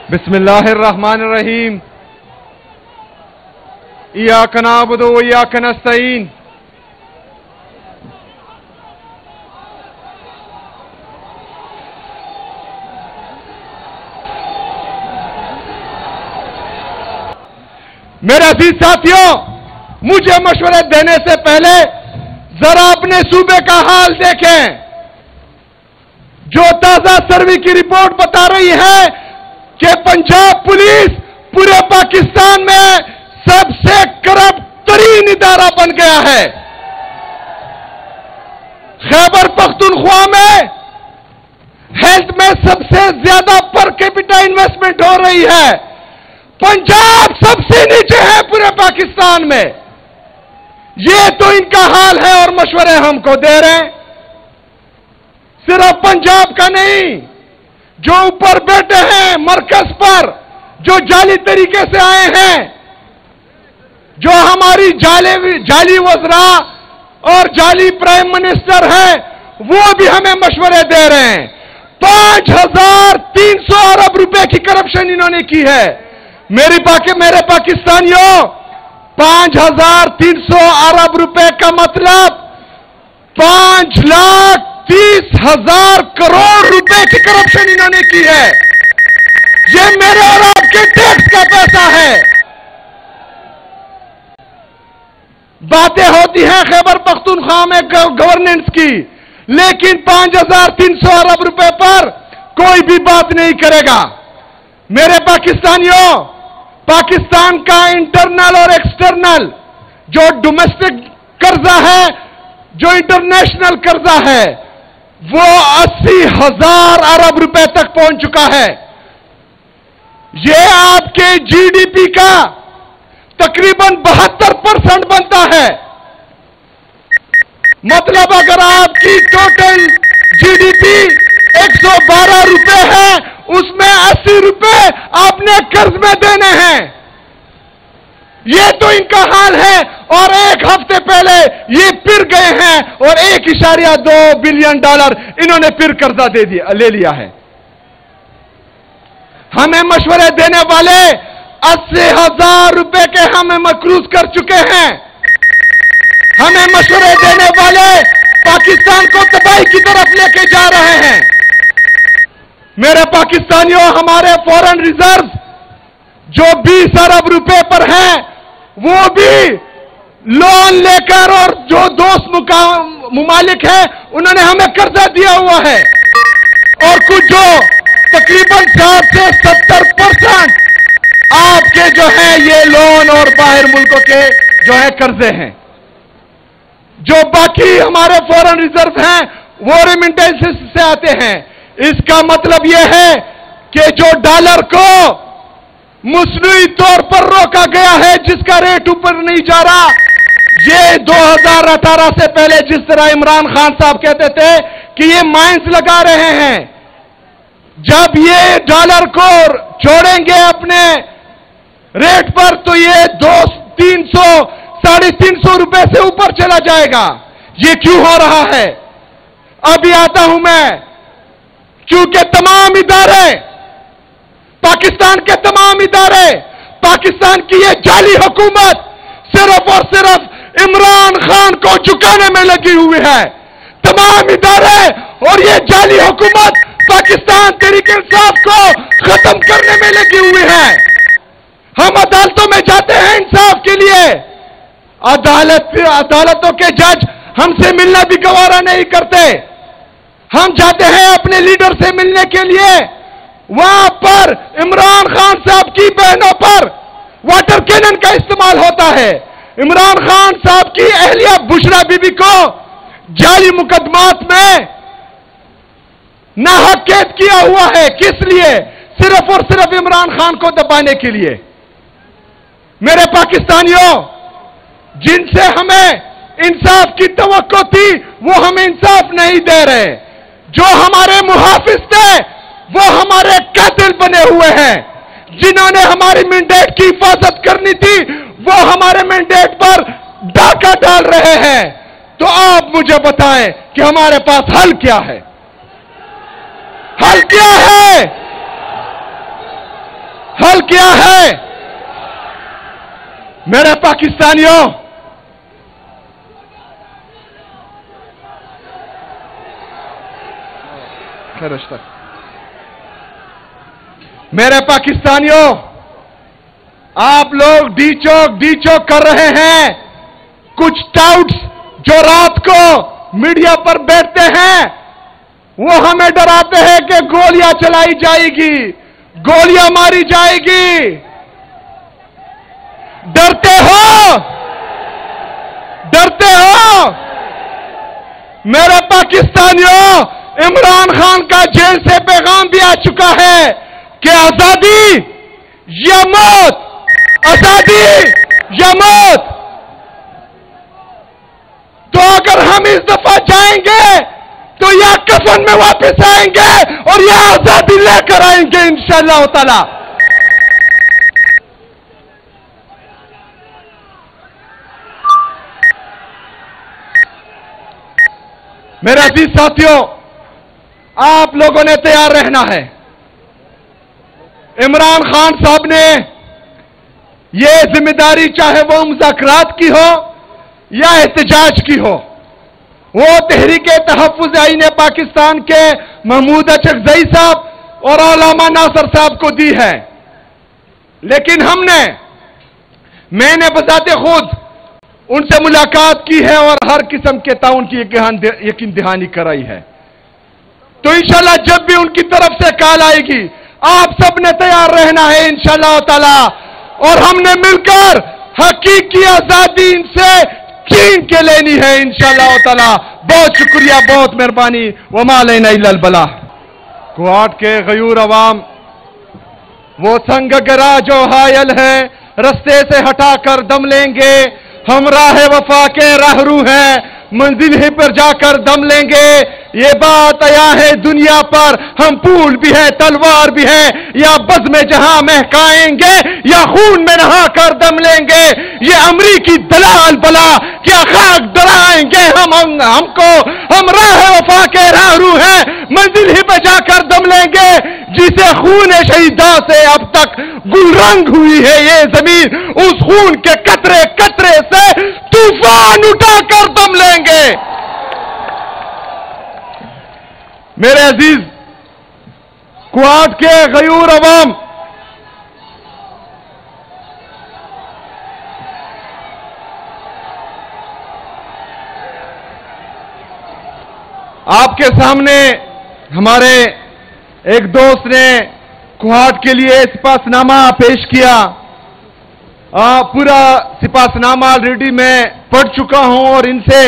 بسم اللہ الرحمن الرحیم ایاک نعبد و ایاک نستعین میرے عزیز ساتھیوں، مجھے مشورے دینے سے پہلے ذرا اپنے صوبے کا حال دیکھیں۔ جو تازہ سروے کی رپورٹ بتا رہی ہے کہ پنجاب پولیس پورے پاکستان میں سب سے کرپٹ ترین ادارہ بن گیا ہے۔ خیبر پختونخوا میں ہیلتھ میں سب سے زیادہ پر کیپٹا انویسٹمنٹ ہو رہی ہے۔ پنجاب سب سے نیچے ہے پورے پاکستان میں۔ یہ تو ان کا حال ہے اور مشورے ہم کو دے رہے ہیں۔ صرف پنجاب کا نہیں، جو اوپر بیٹھے ہیں مرکز پر، جو جعلی طریقے سے آئے ہیں، جو ہماری جعلی وزراء اور جعلی پرائم منسٹر ہیں، وہ بھی ہمیں مشورے دے رہے ہیں۔ 5300 ارب روپے کی کرپشن انہوں نے کی ہے۔ میرے پاکستانیوں، 5300 ارب روپے کا مطلب 5,30,000 کروڑ روپے کی کرپشن انہوں نے کی ہے۔ یہ میرے اور آپ کے ٹیکس کا پیسہ ہے۔ باتیں ہوتی ہیں خیبر پختونخوا میں گورننس کی، لیکن 5300 ارب روپے پر کوئی بھی بات نہیں کرے گا۔ میرے پاکستانیوں، پاکستان کا انٹرنل اور ایکسٹرنل جو ڈومیسٹک قرضہ ہے، جو انٹرنیشنل قرضہ ہے، وہ 80,000 ارب روپے تک پہنچ چکا ہے۔ یہ آپ کے جی ڈی پی کا تقریباً 72% بنتا ہے۔ مطلب اگر آپ کی ٹوٹل جی ڈی پی 112 روپے ہے، اس میں 80 روپے آپ نے قرض میں دینے ہیں۔ یہ تو ان کا حال ہے، اور ایک ہفتے پہلے یہ پھر گئے ہیں اور 1.2 بلین ڈالر انہوں نے پھر قرضہ لے لیا ہے۔ ہمیں مشورے دینے والے 80,000 روپے کے ہمیں مقروض کر چکے ہیں۔ ہمیں مشورے دینے والے پاکستان کو تباہی کی طرف لے کے جا رہے ہیں۔ میرے پاکستانیوں، ہمارے فورن ریزرو جو 20 ارب روپے پر ہیں، وہ بھی لون لے کر، اور جو دوست ممالک ہیں انہوں نے ہمیں قرضہ دیا ہوا ہے، اور کچھ جو تقریباً 60 سے 70% آپ کے جو ہیں یہ لون اور باہر ملکوں کے جو ہے قرضے ہیں۔ جو باقی ہمارے فورن ریزرو ہیں وہ ریمٹنسز سے آتے ہیں۔ اس کا مطلب یہ ہے کہ جو ڈالر کو مصنوعی طور پر روکا گیا ہے، جس کا ریٹ اوپر نہیں جا رہا، یہ 2018 سے پہلے جس طرح عمران خان صاحب کہتے تھے کہ یہ مائنز لگا رہے ہیں، جب یہ ڈالر کو چھوڑیں گے اپنے ریٹ پر تو یہ 300 350 روپے سے اوپر چلا جائے گا۔ یہ کیوں ہو رہا ہے؟ ابھی آتا ہوں میں۔ کیونکہ تمام ادارے، پاکستان کے تمام ادارے، پاکستان کی یہ جعلی حکومت صرف اور صرف عمران خان کو چکانے میں لگی ہوئی ہے۔ تمام ادارے اور یہ جعلی حکومت پاکستان تحریک انصاف کو ختم کرنے میں لگی ہوئی ہے۔ ہم عدالتوں میں جاتے ہیں انصاف کے لیے، عدالتوں کے جج ہم سے ملنا بھی گوارا نہیں کرتے۔ ہم جاتے ہیں اپنے لیڈر سے ملنے کے لیے، وہاں پر عمران خان صاحب کی بہنوں پر واٹر کینن کا استعمال ہوتا ہے۔ عمران خان صاحب کی اہلیہ بشرا بی بی کو جعلی مقدمات میں ناحق قید کیا ہوا ہے۔ کس لیے؟ صرف اور صرف عمران خان کو دبانے کے لیے۔ میرے پاکستانیوں، جن سے ہمیں انصاف کی توقع تھی وہ ہمیں انصاف نہیں دے رہے۔ جو ہمارے محافظ تھے وہ ہمارے قاتل بنے ہوئے ہیں۔ جنہوں نے ہماری مینڈیٹ کی حفاظت کرنی تھی وہ ہمارے مینڈیٹ پر ڈاکہ ڈال رہے ہیں۔ تو آپ مجھے بتائیں کہ ہمارے پاس حل کیا ہے؟ حل کیا ہے؟ حل کیا ہے؟ میرے پاکستانیوں، میرے پاکستانیوں، آپ لوگ ڈی چوک کر رہے ہیں. کچھ ٹاؤٹس جو رات کو میڈیا پر بیٹھتے ہیں وہ ہمیں ڈراتے ہیں کہ گولیاں چلائی جائے گی، گولیاں ماری جائے گی. ڈرتے ہو؟ ڈرتے ہو؟ میرے پاکستانیوں، عمران خان کا جیل سے پیغام بھی آ چکا ہے کہ آزادی یا موت، آزادی یا موت. تو اگر ہم اس دفعہ جائیں گے تو یا کفن میں واپس آئیں گے اور یا آزادی لے کر آئیں گے انشاءاللہ تعالی. میرے عزیز ساتھیوں، آپ لوگوں نے تیار رہنا ہے. عمران خان صاحب نے یہ ذمہ داری چاہے وہ مذاکرات کی ہو یا احتجاج کی ہو، وہ تحریک تحفظ آئین پاکستان کے محمود اچکزئی صاحب اور علامہ ناصر صاحب کو دی ہے. لیکن میں نے بذات خود ان سے ملاقات کی ہے اور ہر قسم کے تعاون کی یقین دہانی کرائی ہے. تو انشاءاللہ جب بھی ان کی طرف سے کال آئے گی، آپ سب نے تیار رہنا ہے انشاءاللہ تعالی، اور ہم نے مل کر حقیقی آزادی ان سے چھین کے لینی ہے انشاءاللہ تعالی. بہت شکریہ، بہت مہربانی. وما علینا الا البلاغ. کوہاٹ کے غیور عوام، وہ سنگ گرا جو حائل ہے، رستے سے ہٹا کر دم لیں گے. ہم راہ وفا کے راہرو ہیں، منزل ہی پر جا کر دم لیں گے. یہ بات آیا ہے دنیا پر، ہم پھول بھی ہیں تلوار بھی ہیں، یا بز میں جہاں مہکائیں گے یا خون میں نہا کر دم لیں گے. یہ امریکی دلال بلا کیا خاک ڈرائیں گے ہم کو. ہم راہ وفا کے راہرو ہیں، منزل ہی پہ جا کر دم لیں گے. جسے خون شہیداں سے اب تک گل رنگ ہوئی ہے یہ زمین، اس خون کے قطرے قطرے سے طوفان اٹھا کر دم لیں گے. میرے عزیز کوہاٹ کے غیور عوام، آپ کے سامنے ہمارے ایک دوست نے کوہاٹ کے لیے سپاسنامہ پیش کیا. پورا سپاسنامہ آلریڈی میں پڑھ چکا ہوں اور ان سے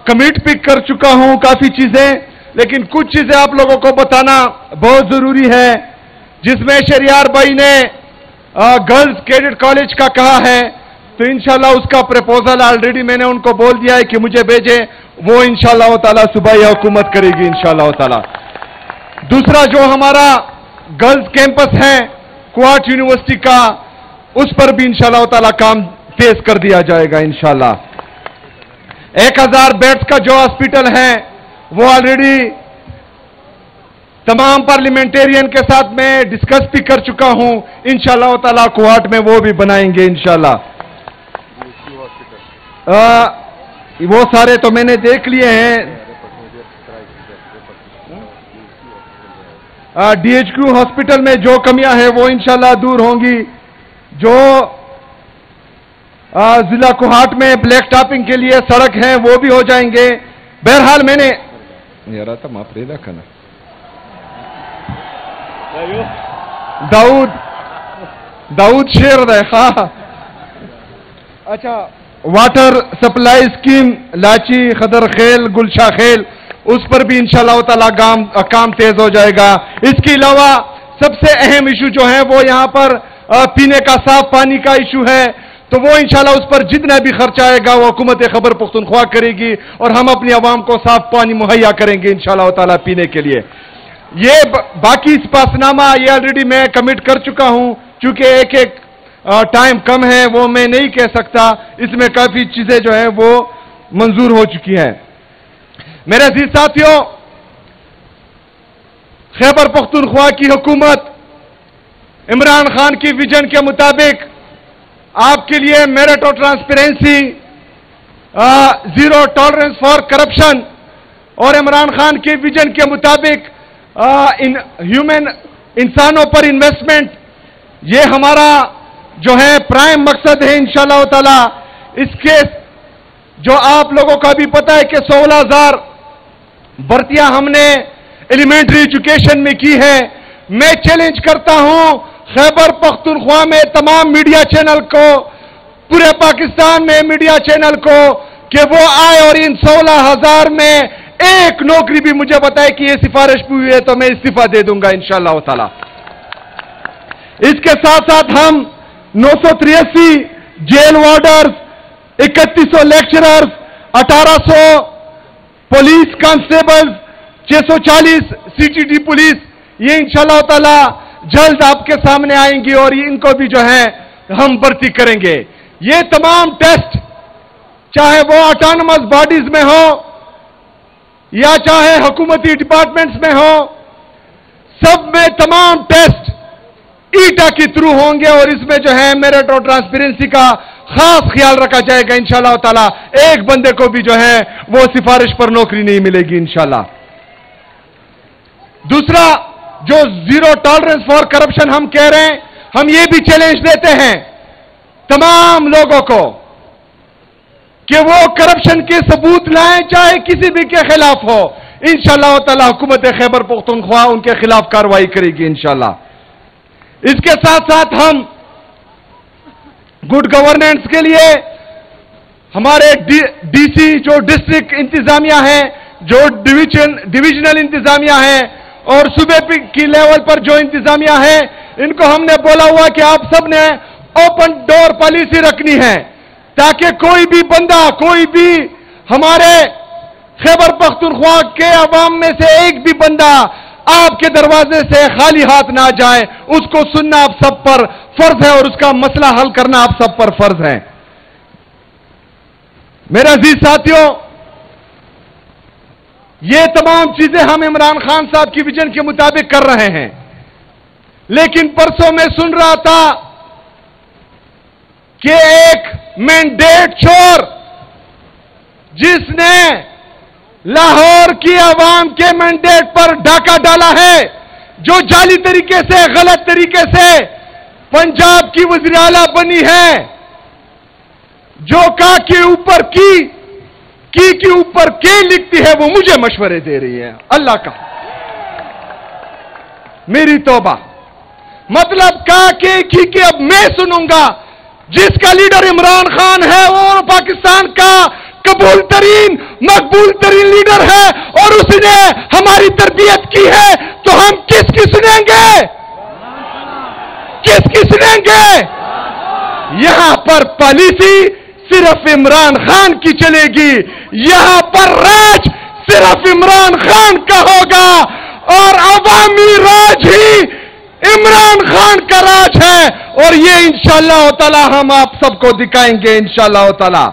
کمٹ پک کر چکا ہوں کافی چیزیں، لیکن کچھ چیزیں آپ لوگوں کو بتانا بہت ضروری ہے. جس میں شہریار بھائی نے گرلز کیڈٹ کالج کا کہا ہے، تو انشاءاللہ اس کا پریپوزل آلریڈی میں نے ان کو بول دیا ہے کہ مجھے بھیجیں. وہ انشاءاللہ تعالی صبح یہ حکومت کرے گی انشاءاللہ تعالی. دوسرا جو ہمارا گرلز کیمپس ہے کوہاٹ یونیورسٹی کا، اس پر بھی انشاءاللہ تعالی کام تیز کر دیا جائے گا انشاءاللہ. 1000 بیڈز کا جو ہاسپٹل ہے وہ آلریڈی تمام پارلیمنٹیرین کے ساتھ میں ڈسکس بھی کر چکا ہوں. انشاءاللہ تعالی کوہاٹ میں وہ بھی بنائیں گے انشاءاللہ. وہ سارے تو میں نے دیکھ لیے ہیں. ڈی ایچ کیو ہاسپٹل میں جو کمیاں ہیں وہ انشاءاللہ دور ہوں گی. جو ضلع کوہاٹ میں بلیک ٹاپنگ کے لیے سڑک ہیں وہ بھی ہو جائیں گے. بہرحال میں نے داؤد شیر دیکھا. اچھا، water supply scheme Lachi Khadar Khel Gulsha Khel, اس پر بھی انشاءاللہ تعالی کام تیز ہو جائے گا. اس کے علاوہ سب سے اہم ایشو جو ہے وہ یہاں پر پینے کا صاف پانی کا ایشو ہے. تو وہ انشاءاللہ اس پر جتنا بھی خرچ آئے گا وہ حکومت خیبر پختونخوا کرے گی اور ہم اپنی عوام کو صاف پانی مہیا کریں گے انشاءاللہ تعالی پینے کے لیے. یہ باقی سپاسنامہ یہ آلریڈی میں کمٹ کر چکا ہوں، چونکہ ایک ٹائم کم ہے وہ میں نہیں کہہ سکتا. اس میں کافی چیزیں جو ہیں وہ منظور ہو چکی ہیں۔ میرے عزیز ساتھیوں، خیبر پختونخوا کی حکومت عمران خان کی ویژن کے مطابق آپ کے لیے میرٹ اور transparency, zero tolerance for corruption, اور عمران خان کے ویژن کے مطابق انسانوں پر انویسٹمنٹ، یہ ہمارا جو ہے پرائم مقصد ہے انشاءاللہ تعالی۔ اس کے جو آپ لوگوں کا بھی پتا ہے کہ 16,000 بھرتیاں ہم نے ایلیمنٹری ایجوکیشن میں کی ہے۔ میں چیلنج کرتا ہوں خیبر پختونخوا میں تمام میڈیا چینل کو، پورے پاکستان میں میڈیا چینل کو، کہ وہ آئے اور ان 16,000 میں ایک نوکری بھی مجھے بتائے کہ یہ سفارش ہوئی ہے تو میں استعفیٰ دے دوں گا انشاءاللہ تعالی۔ اس کے ساتھ ساتھ ہم 983 jail warders, 3100 lecturers, 1800 police constables, 640 CTD police, یہ انشاءاللہ تعالی جلد آپ کے سامنے آئیں گی اور ان کو بھی جو ہے ہم بھرتی کریں گے۔ یہ تمام ٹیسٹ چاہے وہ آٹونومس باڈیز میں ہو یا چاہے حکومتی ڈپارٹمنٹس میں ہو، سب میں تمام ٹیسٹ ایٹا کے تھرو ہوں گے اور اس میں جو ہے میرٹ اور ٹرانسپیرنسی کا خاص خیال رکھا جائے گا انشاءاللہ تعالی۔ ایک بندے کو بھی جو ہے وہ سفارش پر نوکری نہیں ملے گی انشاءاللہ۔ دوسرا جو زیرو ٹالرنس فار کرپشن ہم کہہ رہے ہیں، ہم یہ بھی چیلنج دیتے ہیں تمام لوگوں کو کہ وہ کرپشن کے ثبوت لائیں، چاہے کسی بھی کے خلاف ہو، انشاءاللہ تعالی حکومت خیبر پختونخوا ان کے خلاف کارروائی کرے گی انشاءاللہ۔ اس کے ساتھ ساتھ ہم گڈ گورننس کے لیے ہمارے ڈی سی جو ڈسٹرکٹ انتظامیہ ہیں، جو ڈویژنل انتظامیہ ہیں اور صوبے کی لیول پر جو انتظامیہ ہیں، ان کو ہم نے بولا ہوا کہ آپ سب نے اوپن ڈور پالیسی رکھنی ہے تاکہ کوئی بھی بندہ، کوئی بھی ہمارے خیبر پختونخوا کے عوام میں سے ایک بھی بندہ آپ کے دروازے سے خالی ہاتھ نہ جائے۔ اس کو سننا آپ سب پر فرض ہے اور اس کا مسئلہ حل کرنا آپ سب پر فرض ہے۔ میرے عزیز ساتھیوں، یہ تمام چیزیں ہم عمران خان صاحب کی ویژن کے مطابق کر رہے ہیں، لیکن پرسوں میں سن رہا تھا کہ ایک مینڈیٹ چور جس نے لاہور کی عوام کے مینڈیٹ پر ڈاکہ ڈالا ہے، جو جعلی طریقے سے، غلط طریقے سے پنجاب کی وزیر اعلیٰ بنی ہے، جو کا کے اوپر کی کے اوپر کے لکھتی ہے، وہ مجھے مشورے دے رہی ہے۔ اللہ کا میری توبہ، مطلب کا کے اب میں سنوں گا۔ جس کا لیڈر عمران خان ہے وہ پاکستان کا قبول ترین، مقبول ترین لیڈر ہے اور اس نے ہماری تربیت کی ہے، تو ہم کس کی سنیں گے؟ کس کی سنیں گے؟ یہاں پر پالیسی صرف عمران خان کی چلے گی، یہاں پر راج صرف عمران خان کا ہوگا اور عوامی راج ہی عمران خان کا راج ہے، اور یہ انشاءاللہ تعالی ہم آپ سب کو دکھائیں گے انشاءاللہ تعالی۔